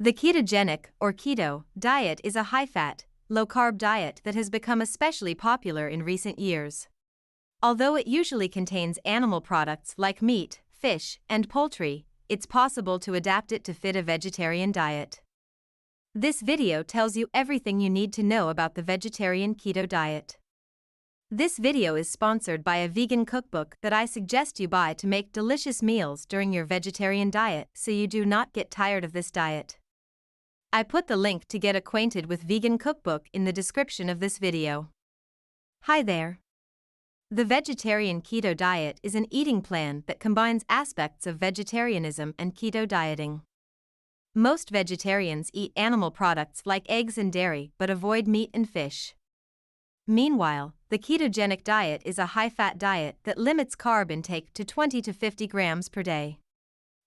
The ketogenic, or keto, diet is a high-fat, low-carb diet that has become especially popular in recent years. Although it usually contains animal products like meat, fish, and poultry, it's possible to adapt it to fit a vegetarian diet. This video tells you everything you need to know about the vegetarian keto diet. This video is sponsored by a vegan cookbook that I suggest you buy to make delicious meals during your vegetarian diet so you do not get tired of this diet. I put the link to get acquainted with vegan cookbook in the description of this video. Hi there. The vegetarian keto diet is an eating plan that combines aspects of vegetarianism and keto dieting. Most vegetarians eat animal products like eggs and dairy but avoid meat and fish. Meanwhile, the ketogenic diet is a high-fat diet that limits carb intake to 20 to 50 grams per day.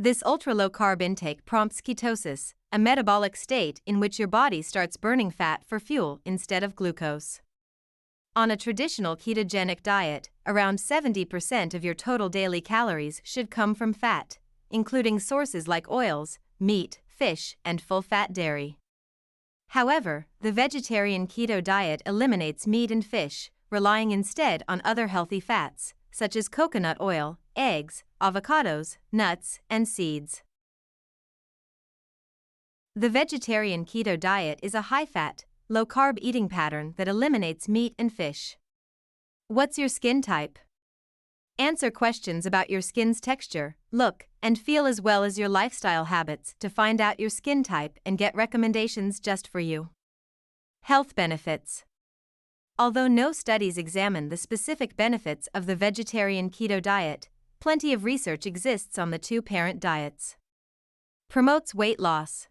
This ultra-low-carb intake prompts ketosis, a metabolic state in which your body starts burning fat for fuel instead of glucose. On a traditional ketogenic diet, around 70% of your total daily calories should come from fat, including sources like oils, meat, fish, and full-fat dairy. However, the vegetarian keto diet eliminates meat and fish, relying instead on other healthy fats, such as coconut oil, eggs, avocados, nuts, and seeds. The vegetarian keto diet is a high-fat, low-carb eating pattern that eliminates meat and fish. What's your skin type? Answer questions about your skin's texture, look, and feel as well as your lifestyle habits to find out your skin type and get recommendations just for you. Health benefits. Although no studies examine the specific benefits of the vegetarian keto diet, plenty of research exists on the two parent diets. Promotes weight loss.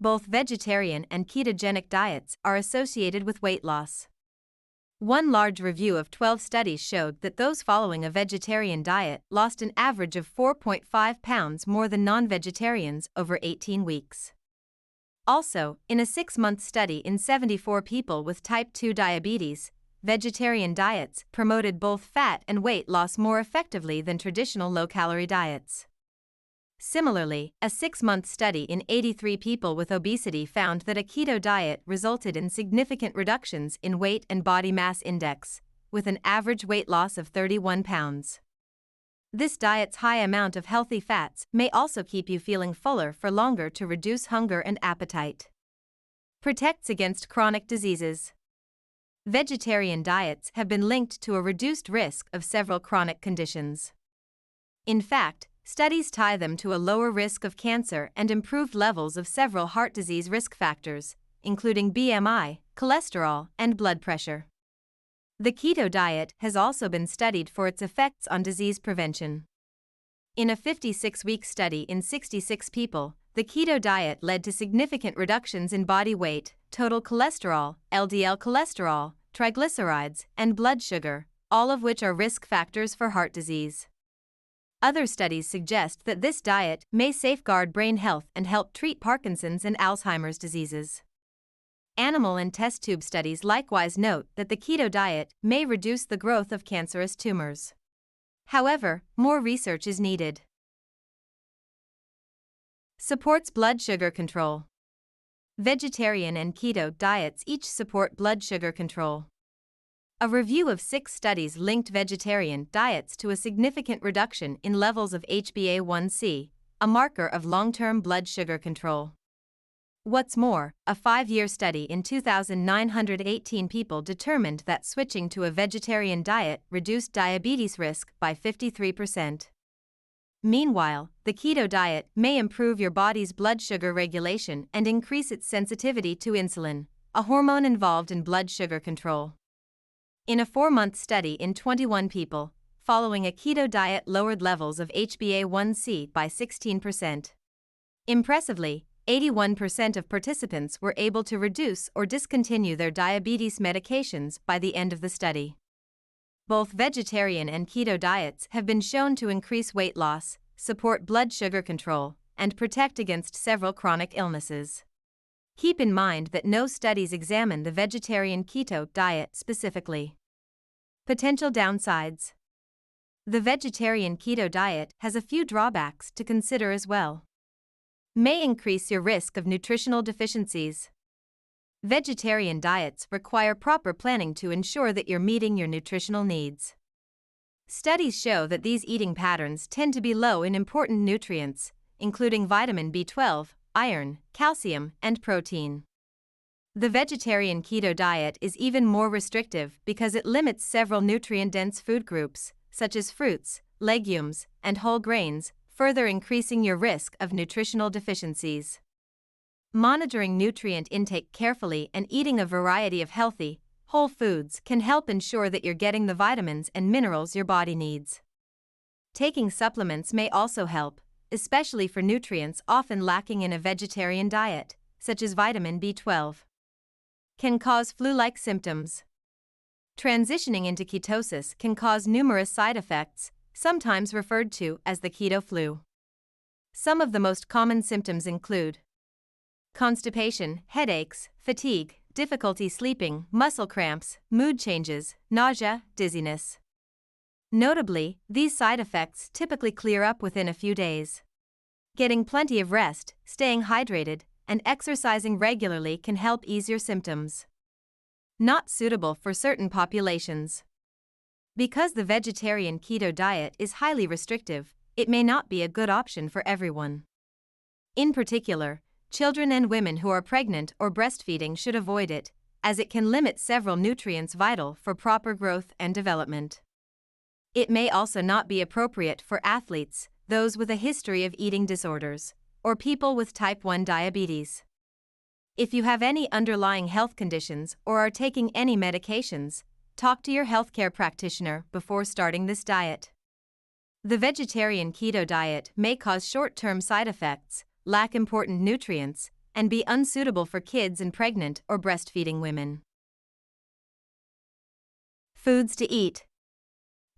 Both vegetarian and ketogenic diets are associated with weight loss. One large review of 12 studies showed that those following a vegetarian diet lost an average of 4.5 pounds more than non-vegetarians over 18 weeks. Also, in a 6-month study in 74 people with type 2 diabetes, vegetarian diets promoted both fat and weight loss more effectively than traditional low-calorie diets. Similarly, a 6-month study in 83 people with obesity found that a keto diet resulted in significant reductions in weight and body mass index, with an average weight loss of 31 pounds. This diet's high amount of healthy fats may also keep you feeling fuller for longer to reduce hunger and appetite. Protects against chronic diseases. Vegetarian diets have been linked to a reduced risk of several chronic conditions. In fact, studies tie them to a lower risk of cancer and improved levels of several heart disease risk factors, including BMI, cholesterol, and blood pressure. The keto diet has also been studied for its effects on disease prevention. In a 56-week study in 66 people, the keto diet led to significant reductions in body weight, total cholesterol, LDL cholesterol, triglycerides, and blood sugar, all of which are risk factors for heart disease. Other studies suggest that this diet may safeguard brain health and help treat Parkinson's and Alzheimer's diseases. Animal and test tube studies likewise note that the keto diet may reduce the growth of cancerous tumors. However, more research is needed. Supports blood sugar control. Vegetarian and keto diets each support blood sugar control. A review of 6 studies linked vegetarian diets to a significant reduction in levels of HbA1c, a marker of long-term blood sugar control. What's more, a 5-year study in 2,918 people determined that switching to a vegetarian diet reduced diabetes risk by 53%. Meanwhile, the keto diet may improve your body's blood sugar regulation and increase its sensitivity to insulin, a hormone involved in blood sugar control. In a 4-month study in 21 people, following a keto diet lowered levels of HbA1c by 16%. Impressively, 81% of participants were able to reduce or discontinue their diabetes medications by the end of the study. Both vegetarian and keto diets have been shown to increase weight loss, support blood sugar control, and protect against several chronic illnesses. Keep in mind that no studies examine the vegetarian keto diet specifically. Potential downsides. The vegetarian keto diet has a few drawbacks to consider as well. may increase your risk of nutritional deficiencies. Vegetarian diets require proper planning to ensure that you're meeting your nutritional needs. Studies show that these eating patterns tend to be low in important nutrients, including vitamin B12, iron, calcium, and protein. The vegetarian keto diet is even more restrictive because it limits several nutrient-dense food groups, such as fruits, legumes, and whole grains, further increasing your risk of nutritional deficiencies. Monitoring nutrient intake carefully and eating a variety of healthy, whole foods can help ensure that you're getting the vitamins and minerals your body needs. Taking supplements may also help, especially for nutrients often lacking in a vegetarian diet, such as vitamin B12. Can cause flu-like symptoms. Transitioning into ketosis can cause numerous side effects, sometimes referred to as the keto flu. Some of the most common symptoms include constipation, headaches, fatigue, difficulty sleeping, muscle cramps, mood changes, nausea, dizziness. Notably, these side effects typically clear up within a few days. Getting plenty of rest, staying hydrated, and exercising regularly can help ease your symptoms. Not suitable for certain populations. Because the vegetarian keto diet is highly restrictive, it may not be a good option for everyone. In particular, children and women who are pregnant or breastfeeding should avoid it, as it can limit several nutrients vital for proper growth and development. It may also not be appropriate for athletes, those with a history of eating disorders, or people with type 1 diabetes. If you have any underlying health conditions or are taking any medications, talk to your healthcare practitioner before starting this diet. The vegetarian keto diet may cause short-term side effects, lack important nutrients, and be unsuitable for kids and pregnant or breastfeeding women. Foods to eat.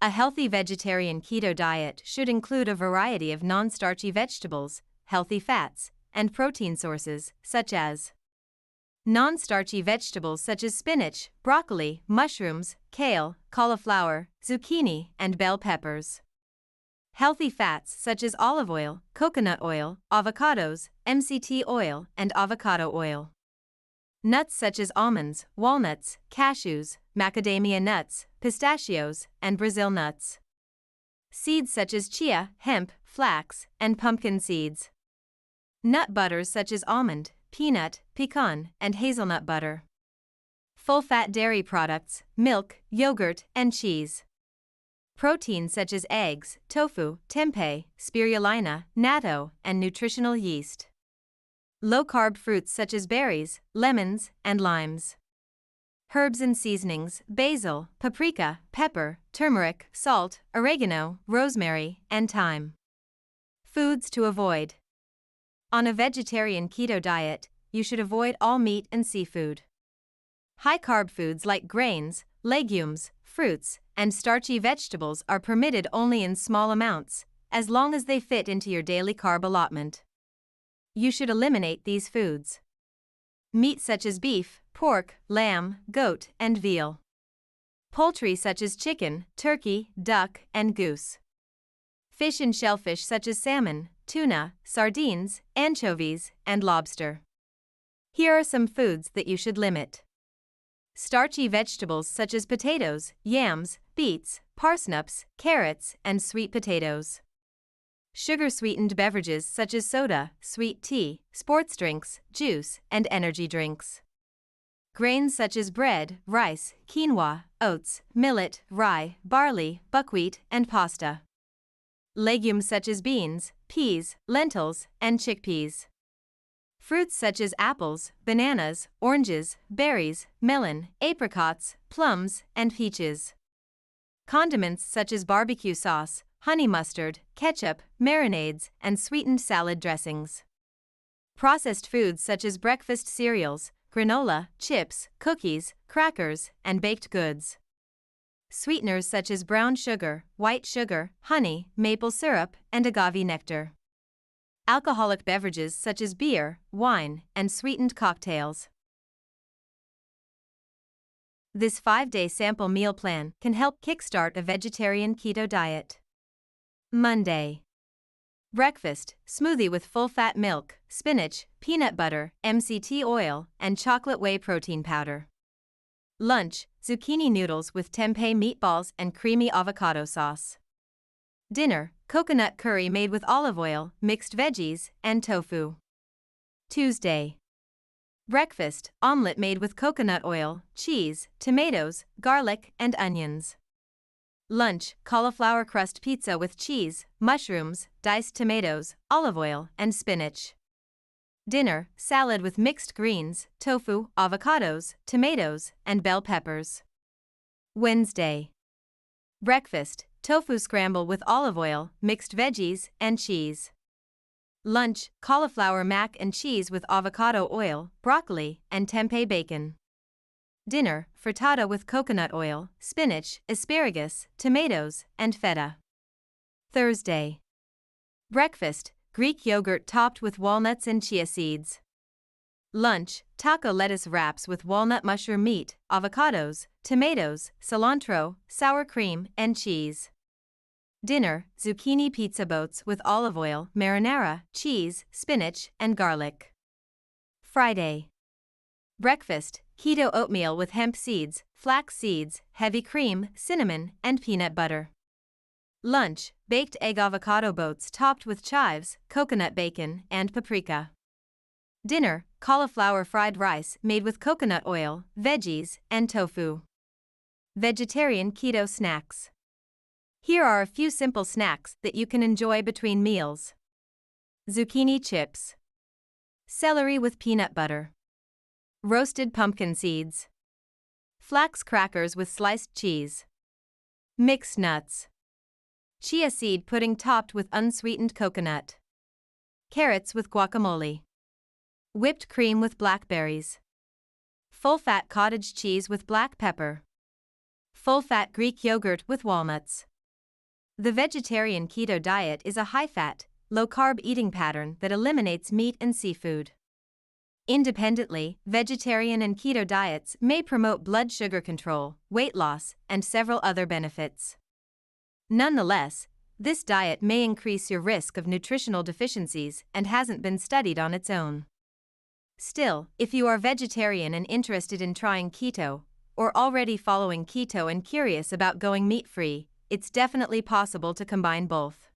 A healthy vegetarian keto diet should include a variety of non-starchy vegetables, healthy fats, and protein sources, such as non-starchy vegetables such as spinach, broccoli, mushrooms, kale, cauliflower, zucchini, and bell peppers. Healthy fats such as olive oil, coconut oil, avocados, MCT oil, and avocado oil. Nuts such as almonds, walnuts, cashews, macadamia nuts, pistachios, and Brazil nuts. Seeds such as chia, hemp, flax, and pumpkin seeds. Nut butters such as almond, peanut, pecan, and hazelnut butter. Full-fat dairy products, milk, yogurt, and cheese. Proteins such as eggs, tofu, tempeh, spirulina, natto, and nutritional yeast. Low-carb fruits such as berries, lemons, and limes. Herbs and seasonings, basil, paprika, pepper, turmeric, salt, oregano, rosemary, and thyme. Foods to avoid. On a vegetarian keto diet, you should avoid all meat and seafood. High-carb foods like grains, legumes, fruits, and starchy vegetables are permitted only in small amounts, as long as they fit into your daily carb allotment. You should eliminate these foods. Meat such as beef, pork, lamb, goat, and veal. Poultry such as chicken, turkey, duck, and goose. Fish and shellfish such as salmon, tuna, sardines, anchovies, and lobster. Here are some foods that you should limit. Starchy vegetables such as potatoes, yams, beets, parsnips, carrots, and sweet potatoes. Sugar-sweetened beverages such as soda, sweet tea, sports drinks, juice, and energy drinks. Grains such as bread, rice, quinoa, oats, millet, rye, barley, buckwheat, and pasta. Legumes such as beans, peas, lentils, and chickpeas. Fruits such as apples, bananas, oranges, berries, melon, apricots, plums, and peaches. Condiments such as barbecue sauce, honey mustard, ketchup, marinades, and sweetened salad dressings. Processed foods such as breakfast cereals, granola, chips, cookies, crackers, and baked goods. Sweeteners such as brown sugar, white sugar, honey, maple syrup, and agave nectar. Alcoholic beverages such as beer, wine, and sweetened cocktails. This 5-day sample meal plan can help kickstart a vegetarian keto diet. Monday. Breakfast, smoothie with full-fat milk, spinach, peanut butter, MCT oil, and chocolate whey protein powder. Lunch, zucchini noodles with tempeh meatballs and creamy avocado sauce. Dinner, coconut curry made with olive oil, mixed veggies, and tofu. Tuesday. Breakfast, omelette made with coconut oil, cheese, tomatoes, garlic, and onions. Lunch, cauliflower crust pizza with cheese, mushrooms, diced tomatoes, olive oil, and spinach. Dinner, salad with mixed greens, tofu, avocados, tomatoes, and bell peppers. Wednesday. Breakfast, tofu scramble with olive oil, mixed veggies, and cheese. Lunch, cauliflower mac and cheese with avocado oil, broccoli, and tempeh bacon. Dinner, frittata with coconut oil, spinach, asparagus, tomatoes, and feta. Thursday. Breakfast, Greek yogurt topped with walnuts and chia seeds. Lunch, taco lettuce wraps with walnut mushroom meat, avocados, tomatoes, cilantro, sour cream, and cheese. Dinner, zucchini pizza boats with olive oil, marinara, cheese, spinach, and garlic. Friday. Breakfast, keto oatmeal with hemp seeds, flax seeds, heavy cream, cinnamon, and peanut butter. Lunch, baked egg avocado boats topped with chives, coconut bacon, and paprika. Dinner, cauliflower fried rice made with coconut oil, veggies, and tofu. Vegetarian keto snacks. Here are a few simple snacks that you can enjoy between meals. Zucchini chips. Celery with peanut butter. Roasted pumpkin seeds. Flax crackers with sliced cheese. Mixed nuts. Chia seed pudding topped with unsweetened coconut. Carrots with guacamole. Whipped cream with blackberries. Full-fat cottage cheese with black pepper. Full-fat Greek yogurt with walnuts. The vegetarian keto diet is a high-fat, low-carb eating pattern that eliminates meat and seafood. Independently, vegetarian and keto diets may promote blood sugar control, weight loss, and several other benefits. Nonetheless, this diet may increase your risk of nutritional deficiencies and hasn't been studied on its own. Still, if you are vegetarian and interested in trying keto, or already following keto and curious about going meat-free, it's definitely possible to combine both.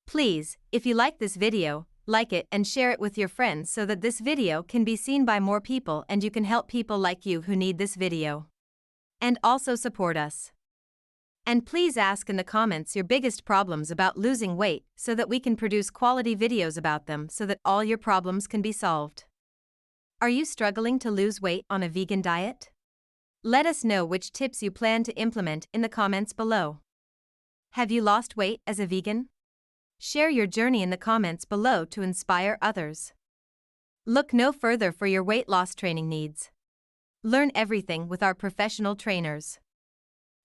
Please, if you like this video, like it and share it with your friends so that this video can be seen by more people and you can help people like you who need this video. And also support us. And please ask in the comments your biggest problems about losing weight so that we can produce quality videos about them so that all your problems can be solved. Are you struggling to lose weight on a vegan diet? Let us know which tips you plan to implement in the comments below. Have you lost weight as a vegan? Share your journey in the comments below to inspire others. Look no further for your weight loss training needs. Learn everything with our professional trainers.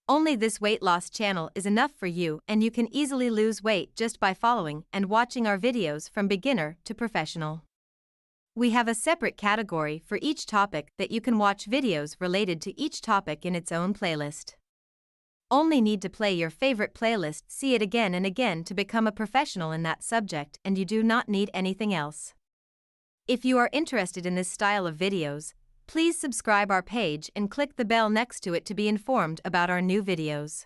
Only this weight loss channel is enough for you, and you can easily lose weight just by following and watching our videos from beginner to professional. We have a separate category for each topic that you can watch videos related to each topic in its own playlist. Only need to play your favorite playlist, see it again and again to become a professional in that subject, and you do not need anything else. If you are interested in this style of videos, please subscribe our page and click the bell next to it to be informed about our new videos.